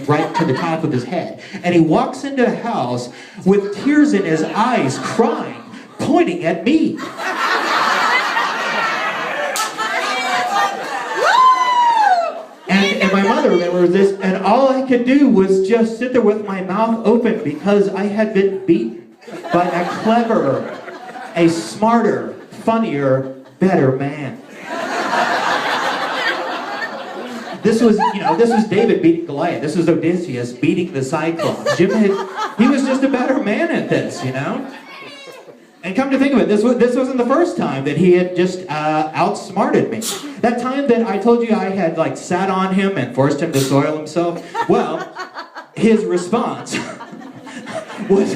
right to the top of his head. And he walks into the house with tears in his eyes, crying, pointing at me. And my mother remembers this, and all I could do was just sit there with my mouth open because I had been beaten by a cleverer, a smarter, funnier, better man. This was David beating Goliath. This was Odysseus beating the Cyclops. He was just a better man at this, And come to think of it, this wasn't the first time that he had just outsmarted me. That time that I told you I had sat on him and forced him to soil himself, well, his response was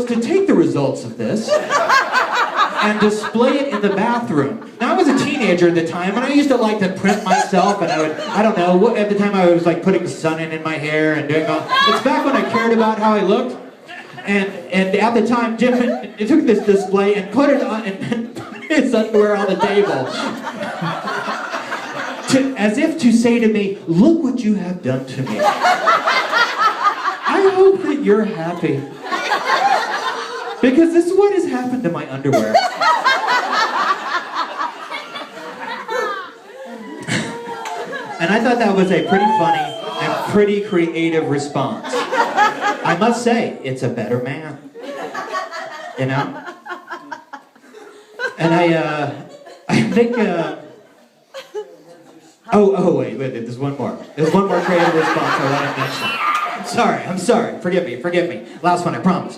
to take the results of this and display it in the bathroom. Now, I was a teenager at the time, and I used to like to print myself, and at the time I was putting sun in my hair and doing all. It's back when I cared about how I looked, and at the time, Jim took this display and put it on, and put his underwear on the table. As if to say to me, look what you have done to me. I hope that you're happy. Because this is what has happened to my underwear. And I thought that was a pretty funny and pretty creative response. I must say, it's a better man. And I think, wait, there's one more. There's one more creative response I want to mention. I'm sorry, forgive me. Last one, I promise.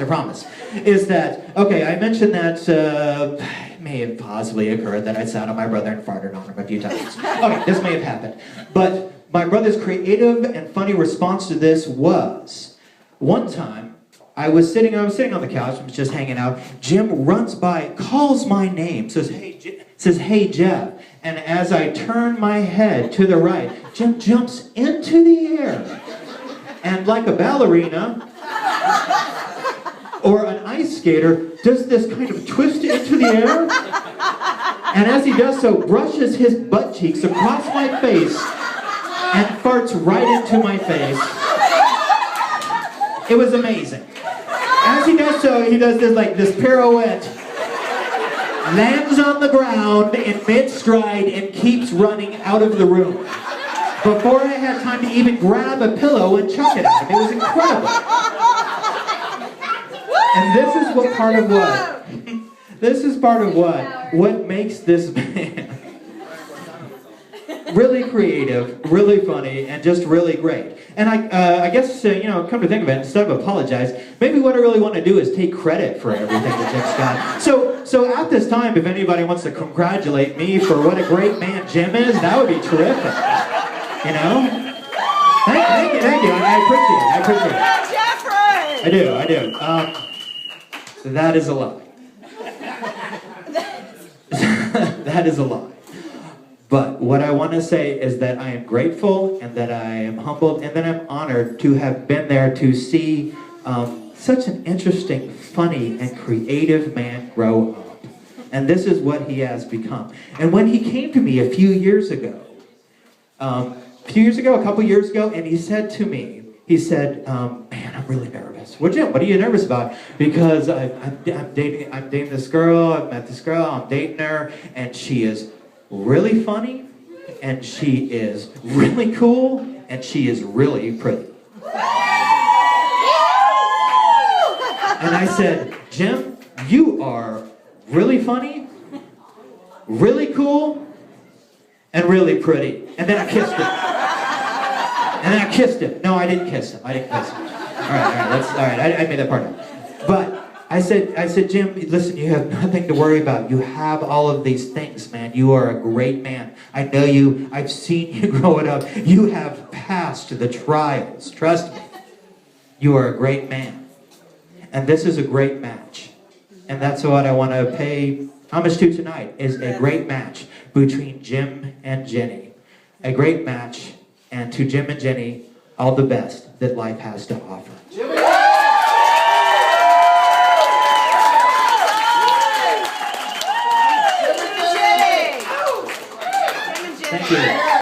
Is that, I mentioned that it may have possibly occurred that I sat on my brother and farted on him a few times. Okay, this may have happened. But my brother's creative and funny response to this was, one time, I was sitting on the couch, I was just hanging out. Jim runs by, calls my name, says, hey, Jeff. And as I turn my head to the right, Jim jumps into the air. And like a ballerina or an ice skater, does this kind of twist into the air. And as he does so, brushes his butt cheeks across my face and farts right into my face. It was amazing. As he does so, he does this pirouette, lands on the ground in mid-stride, and keeps running out of the room. Before I had time to even grab a pillow and chuck it at him. It was incredible. And this is part of what makes this man really creative, really funny, and just really great. And I guess, come to think of it, instead of apologize, maybe what I really want to do is take credit for everything that Jim's got. So at this time, if anybody wants to congratulate me for what a great man Jim is, that would be terrific. Thank you. I appreciate it. Jeffrey! I do. That is a lie. That is a lie. But what I want to say is that I am grateful, and that I am humbled, and that I'm honored to have been there to see such an interesting, funny, and creative man grow up. And this is what he has become. And when he came to me a couple years ago, and he said to me, man, I'm really nervous. Well, Jim, what are you nervous about? Because I'm dating this girl, I've met this girl, I'm dating her, and she is really funny, and she is really cool, and she is really pretty. And I said, Jim, you are really funny, really cool, and really pretty. And then I kissed him. No, I didn't kiss him. All right. I made that part up. But I said, Jim, listen, you have nothing to worry about. You have all of these things, man. You are a great man. I know you. I've seen you growing up. You have passed the trials. Trust me. You are a great man. And this is a great match. And that's what I want to pay homage to tonight, is a great match between Jim and Jenny. A great match. And to Jim and Jenny, all the best that life has to offer.